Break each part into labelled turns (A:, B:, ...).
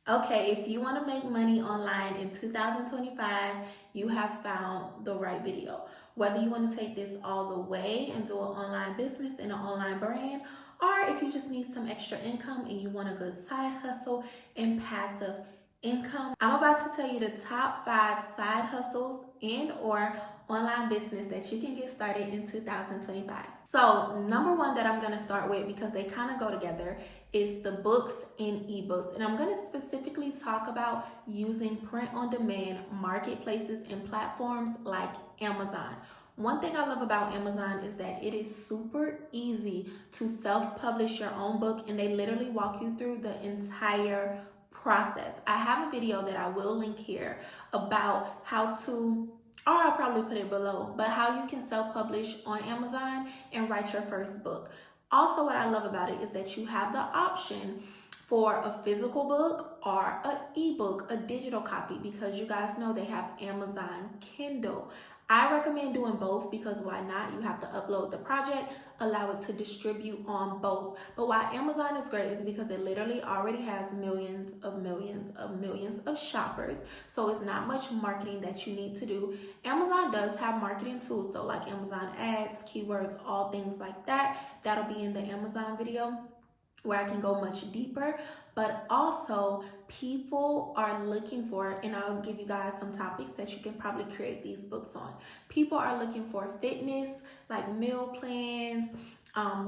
A: Okay, if you want to make money online in 2025, you have found the right video. Whether you want to take this all the way and do an online business and an online brand, or if you just need some extra income and you want a good side hustle and passive income, I'm about to tell you the top 5 side hustles and or online business that you can get started in 2025. So number one that I'm going to start with, because they kind of go together, is the books and ebooks. And I'm going to specifically talk about using print on demand marketplaces and platforms like Amazon. One thing I love about Amazon is that it is super easy to self-publish your own book, and they literally walk you through the entire process. I have a video that I will link here about how to, or I'll probably put it below, but how you can self-publish on Amazon and write your first book. Also, what I love about it is that you have the option for a physical book or an ebook, a digital copy, because you guys know they have Amazon Kindle. I recommend doing both because why not? You have to upload the project, allow it to distribute on both. But why Amazon is great is because it literally already has millions of shoppers. So it's not much marketing that you need to do. Amazon does have marketing tools though, like Amazon ads, keywords, all things like that. That'll be in the Amazon video where I can go much deeper, but also people are looking for, and I'll give you guys some topics that you can probably create these books on. People are looking for fitness, like meal plans,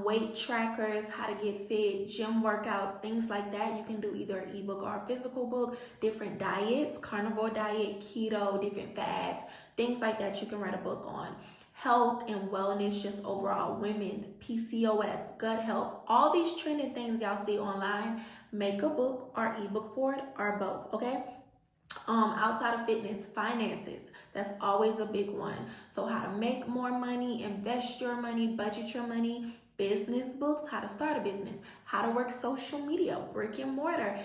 A: weight trackers, how to get fit, gym workouts, things like that. You can do either an ebook or a physical book, different diets, carnivore diet, keto, different fads, things like that you can write a book on. Health and wellness, just overall, women, PCOS, gut health, all these trending things y'all see online, make a book or ebook for it or both, okay? Outside of fitness, finances, that's always a big one. So how to make more money, invest your money, budget your money, business books, how to start a business, how to work social media, brick and mortar,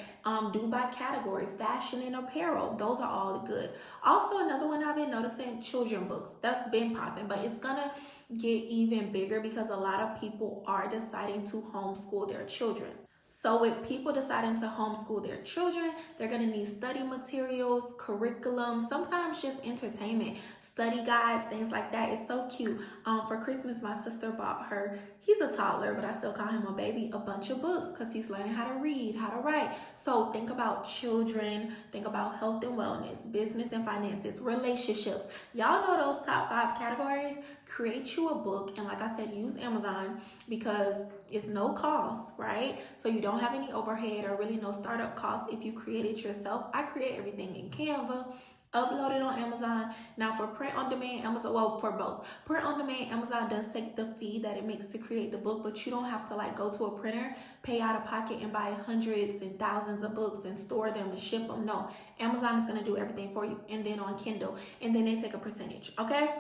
A: do by category, fashion and apparel. Those are all good. Also, another one I've been noticing, children books. That's been popping, but it's gonna get even bigger because a lot of people are deciding to homeschool their children. So with people deciding to homeschool their children, they're gonna need study materials, curriculum, sometimes just entertainment, study guides, things like that. It's so cute. For Christmas, my sister bought her, he's a toddler, but I still call him a baby, a bunch of books because he's learning how to read, how to write. So think about children, think about health and wellness, business and finances, relationships. Y'all know those top 5 categories. Create you a book, and like I said, use Amazon because it's no cost, right? So you don't have any overhead or really no startup costs if you create it yourself. I create everything in Canva, upload it on Amazon. Now for print on demand, Amazon, well, for both. Print on demand, Amazon does take the fee that it makes to create the book, but you don't have to like go to a printer, pay out of pocket and buy hundreds and thousands of books and store them and ship them. No, Amazon is gonna do everything for you. And then on Kindle, and then they take a percentage, okay?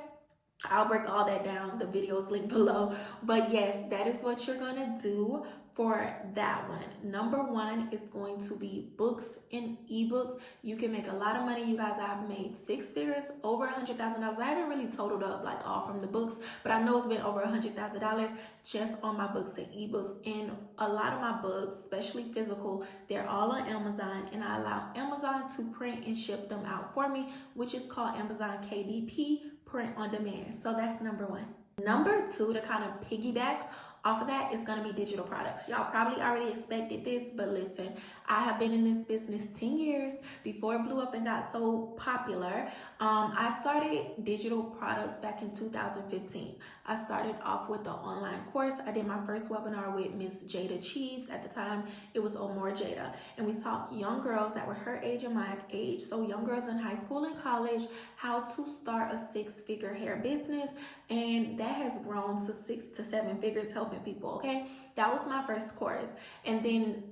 A: I'll break all that down. The video is linked below. But yes, that is what you're going to do for that one. Number 1 is going to be books and ebooks. You can make a lot of money. You guys, I've made 6 figures, over $100,000. I haven't really totaled up like all from the books, but I know it's been over $100,000 just on my books and ebooks. And a lot of my books, especially physical, they're all on Amazon, and I allow Amazon to print and ship them out for me, which is called Amazon KDP, print on demand. So that's number 1. Number 2, to kind of piggyback off of that, is going to be digital products. Y'all probably already expected this, but listen, I have been in this business 10 years before it blew up and got so popular. I started digital products back in 2015. I started off with the online course. I did my first webinar with Miss Jada Cheeves. At the time, it was Omar Jada. And we taught young girls that were her age and my age, so young girls in high school and college, how to start a 6-figure hair business. And that has grown to 6 to 7 figures helping people, okay? That was my first course. And then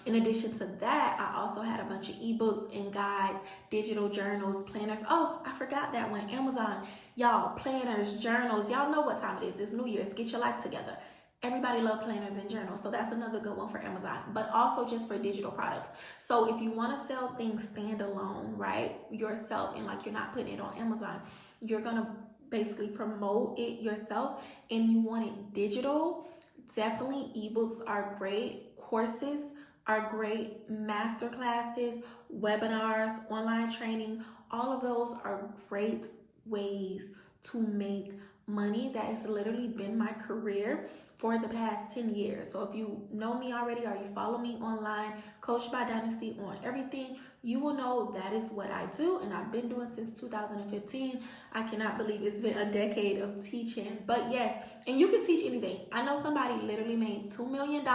A: in addition to that, I also had a bunch of ebooks and guides, digital journals, planners. Oh, I forgot that one. Amazon. Y'all, planners, journals. Y'all know what time it is. It's New Year's. Get your life together. Everybody love planners and journals, so that's another good one for Amazon, but also just for digital products. So if you want to sell things standalone, right, yourself, and like you're not putting it on Amazon, you're going to basically promote it yourself and you want it digital, definitely ebooks are great. Courses, are great master classes, webinars, online training. All of those are great ways to make money. That has literally been my career for the past 10 years. So if you know me already or you follow me online, Coach by Dynasty on everything, you will know that is what I do, and I've been doing since 2015. I cannot believe it's been a decade of teaching. But yes, and you can teach anything. I know somebody literally made $2 million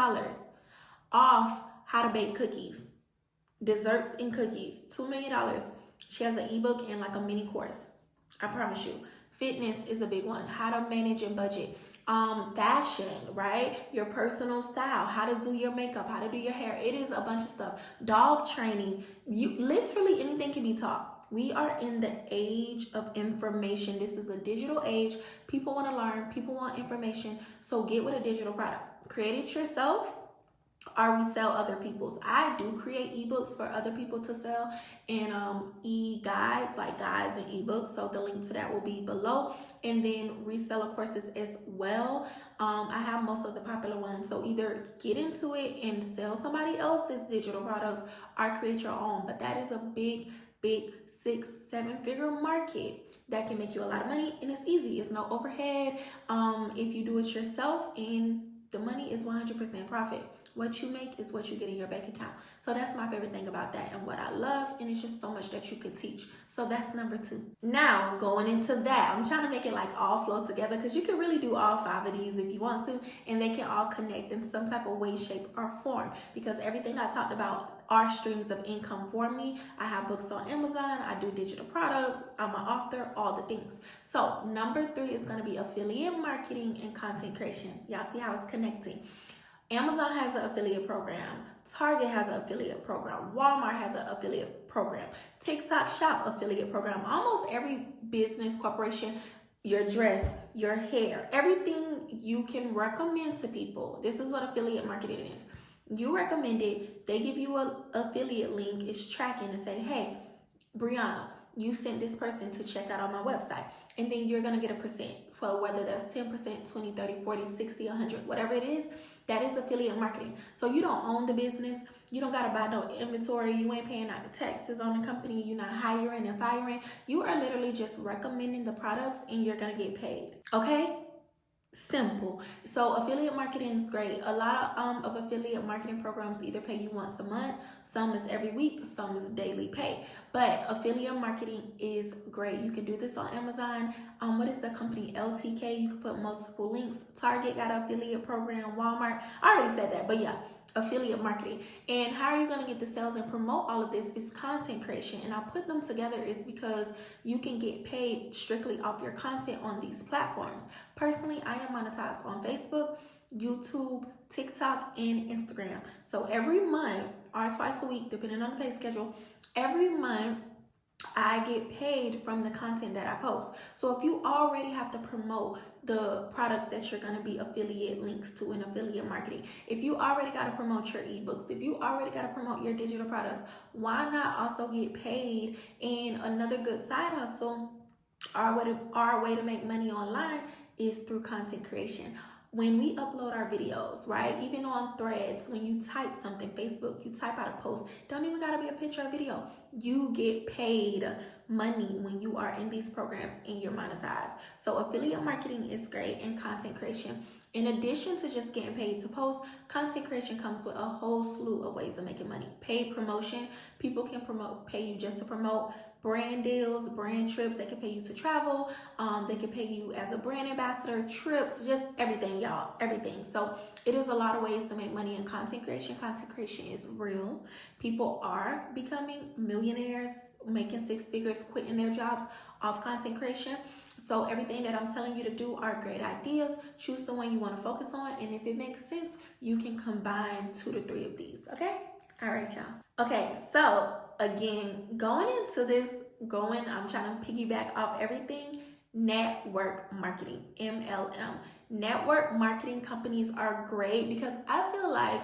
A: off how to bake cookies, desserts and cookies. $2 million. She has an ebook and like a mini course. I promise you. Fitness is a big one. How to manage and budget. Fashion, right? Your personal style, how to do your makeup, how to do your hair. It is a bunch of stuff. Dog training. You literally anything can be taught. We are in the age of information. This is a digital age. People want to learn. People want information. So get with a digital product. Create it yourself, or resell other people's. I do create ebooks for other people to sell, and e-guides, like guides and ebooks. So the link to that will be below. And then reseller courses as well. I have most of the popular ones. So either get into it and sell somebody else's digital products or create your own. But that is a big 6-7 figure market that can make you a lot of money, and it's easy. It's no overhead. If you do it yourself, and the money is 100% profit. What you make is what you get in your bank account. So that's my favorite thing about that and what I love. And it's just so much that you could teach. So that's number 2. Now, going into that, I'm trying to make it like all flow together, because you can really do all 5 of these if you want to. And they can all connect in some type of way, shape, or form. Because everything I talked about are streams of income for me. I have books on Amazon. I do digital products. I'm an author, all the things. So number 3 is going to be affiliate marketing and content creation. Y'all see how it's connecting. Amazon has an affiliate program. Target has an affiliate program. Walmart has an affiliate program. TikTok Shop affiliate program. Almost every business, corporation, your dress, your hair, everything you can recommend to people. This is what affiliate marketing is. You recommend it. They give you an affiliate link. It's tracking to say, hey, Brianna, you sent this person to check out on my website. And then you're going to get a percent. So whether that's 10%, 20, 30, 40, 60, 100, whatever it is, that is affiliate marketing. So you don't own the business. You don't got to buy no inventory. You ain't paying out the taxes on the company. You're not hiring and firing. You are literally just recommending the products, and you're going to get paid. Okay? Simple. So affiliate marketing is great. A lot of affiliate marketing programs either pay you once a month, some is every week, some is daily pay. But affiliate marketing is great. You can do this on Amazon. What is the company? LTK. You can put multiple links. Target got an affiliate program. Walmart. I already said that, but yeah. Affiliate marketing. And how are you going to get the sales and promote all of this is content creation. And I put them together is because you can get paid strictly off your content on these platforms. Personally, I am monetized on Facebook, YouTube, TikTok, and Instagram. So every month or twice a week, depending on the pay schedule, every month I get paid from the content that I post. So if you already have to promote the products that you're going to be affiliate links to in affiliate marketing, if you already got to promote your ebooks, if you already got to promote your digital products, why not also get paid? And another good side hustle, our way to make money online is through content creation. When we upload our videos, right? Even on Threads, when you type something, Facebook, you type out a post, don't even gotta be a picture or video. You get paid money when you are in these programs and you're monetized. So affiliate marketing is great, and content creation. In addition to just getting paid to post, content creation comes with a whole slew of ways of making money. Paid promotion, people can pay you just to promote. Brand deals, brand trips, they can pay you to travel, they can pay you as a brand ambassador, trips, just everything, y'all, everything. So it is a lot of ways to make money in content creation. Content creation is real. People are becoming millionaires, making 6 figures, quitting their jobs off content creation. So everything that I'm telling you to do are great ideas. Choose the one you want to focus on, and if it makes sense, you can combine 2 to 3 of these, okay? All right, y'all. Okay, so again, going into this, I'm trying to piggyback off everything. Network marketing, MLM. Network marketing companies are great because I feel like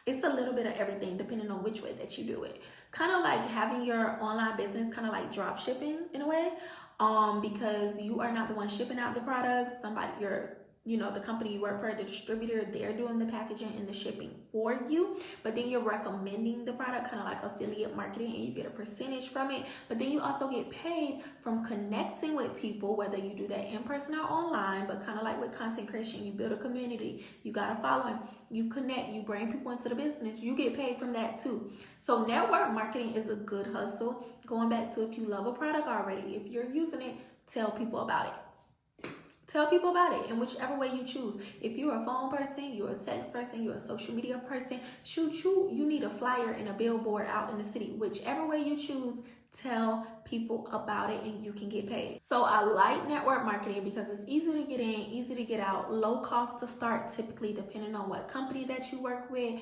A: it's a little bit of everything depending on which way that you do it. Kind of like having your online business, kind of like drop shipping in a way, because you are not the one shipping out the products. Your the company you work for, the distributor, they're doing the packaging and the shipping for you, but then you're recommending the product, kind of like affiliate marketing, and you get a percentage from it. But then you also get paid from connecting with people, whether you do that in person or online. But kind of like with content creation, you build a community, you got a following, you connect, you bring people into the business, you get paid from that too. So network marketing is a good hustle. Going back to, if you love a product already, if you're using it, tell people about it. Tell people about it in whichever way you choose. If you're a phone person, you're a text person, you're a social media person, you need a flyer and a billboard out in the city. Whichever way you choose, tell people about it and you can get paid. So I like network marketing because it's easy to get in, easy to get out, low cost to start, typically depending on what company that you work with.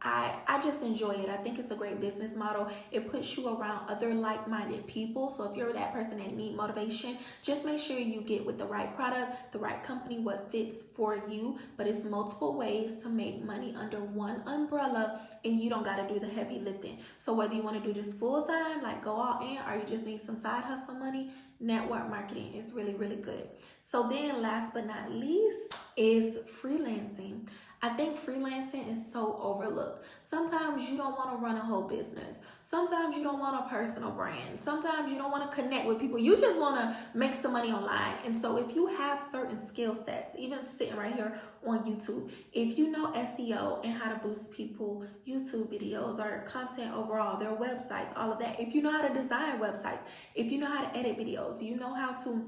A: I just enjoy it. I think it's a great business model. It puts you around other like-minded people. So if you're that person that need motivation, just make sure you get with the right product, the right company, what fits for you. But it's multiple ways to make money under one umbrella, and you don't got to do the heavy lifting. So whether you want to do this full time, like go all in, or you just need some side hustle money, network marketing is really, really good. So then last but not least is freelancing. I think freelancing is so overlooked. Sometimes you don't want to run a whole business. Sometimes you don't want a personal brand. Sometimes you don't want to connect with people. You just want to make some money online. And so if you have certain skill sets, even sitting right here on YouTube, if you know SEO and how to boost people YouTube videos or content overall, their websites, all of that, if you know how to design websites, if you know how to edit videos, you know how to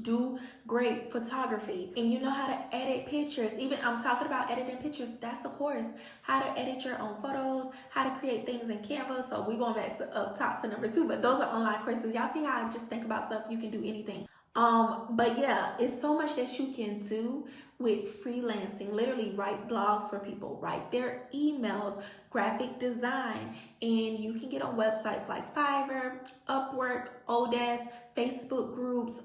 A: do great photography, and you know how to edit pictures. Even I'm talking about editing pictures, that's a course. How to edit your own photos, how to create things in Canva. So we're going back to up top to number 2, but those are online courses. Y'all see how I just think about stuff, you can do anything. But yeah, it's so much that you can do with freelancing. Literally write blogs for people, write their emails, graphic design, and you can get on websites like Fiverr, Upwork, Odesk, Facebook groups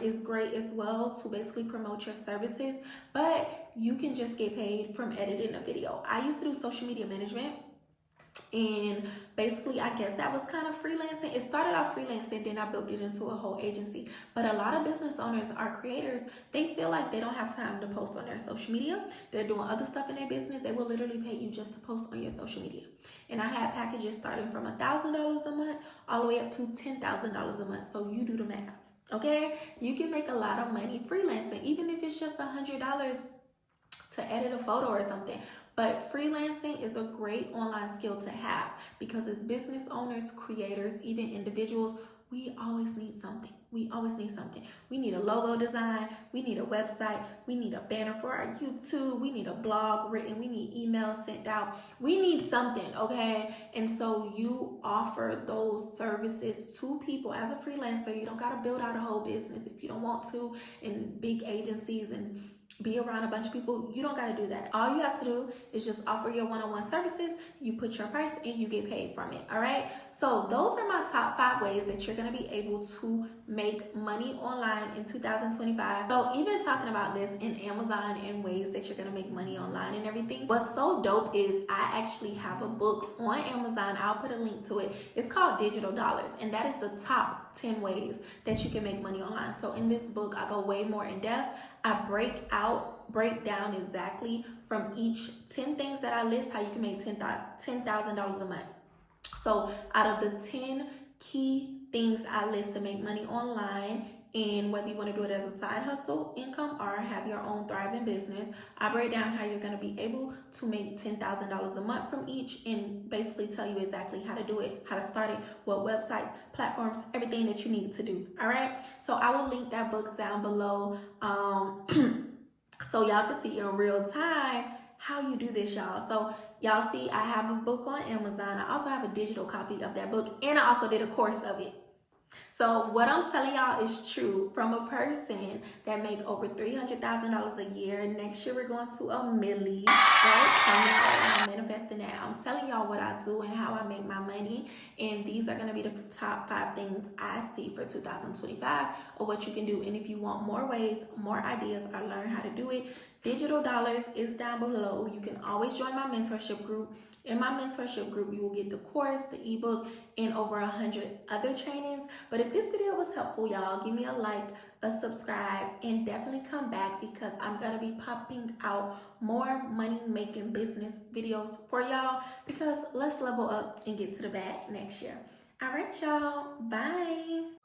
A: is great as well to basically promote your services, but you can just get paid from editing a video. I used to do social media management, and basically I guess that was kind of freelancing. It started off freelancing, then I built it into a whole agency. But a lot of business owners are creators. They feel like they don't have time to post on their social media. They're doing other stuff in their business. They will literally pay you just to post on your social media. And I had packages starting from $1,000 a month all the way up to $10,000 a month. So you do the math, okay? You can make a lot of money freelancing, even if it's just $100 to edit a photo or something. But freelancing is a great online skill to have, because as business owners, creators, even individuals, we always need something. We always need something. We need a logo design. We need a website. We need a banner for our YouTube. We need a blog written. We need emails sent out. We need something, okay? And so you offer those services to people as a freelancer. You don't got to build out a whole business if you don't want to, in big agencies and be around a bunch of people. You don't got to do that. All you have to do is just offer your one-on-one services. You put your price and you get paid from it. All right. So those are my top 5 ways that you're going to be able to make money online in 2025. So even talking about this in Amazon and ways that you're going to make money online and everything, what's so dope is I actually have a book on Amazon. I'll put a link to it. It's called Digital Dollars, and that is the top 10 ways that you can make money online. So in this book, I go way more in depth. I break down exactly from each 10 things that I list how you can make $10,000 a month. So out of the 10 key things I list to make money online, and whether you want to do it as a side hustle income or have your own thriving business, I break down how you're going to be able to make $10,000 a month from each, and basically tell you exactly how to do it, how to start it, what websites, platforms, everything that you need to do. All right. So I will link that book down below so y'all can see in real time how you do this, y'all. So y'all see I have a book on Amazon. I also have a digital copy of that book, and I also did a course of it. So what I'm telling y'all is true from a person that make over $300,000 a year. Next year we're going to $1 million, right? I'm manifesting that. I'm telling y'all what I do and how I make my money, and these are going to be the top 5 things I see for 2025 of what you can do. And if you want more ways, more ideas, or learn how to do it, Digital dollars is down below. You can always join my mentorship group. In my mentorship group, you will get the course, the ebook, and over 100 other trainings. But if this video was helpful, y'all, give me a like, a subscribe, and definitely come back because I'm going to be popping out more money-making business videos for y'all because let's level up and get to the bag next year. All right, y'all. Bye.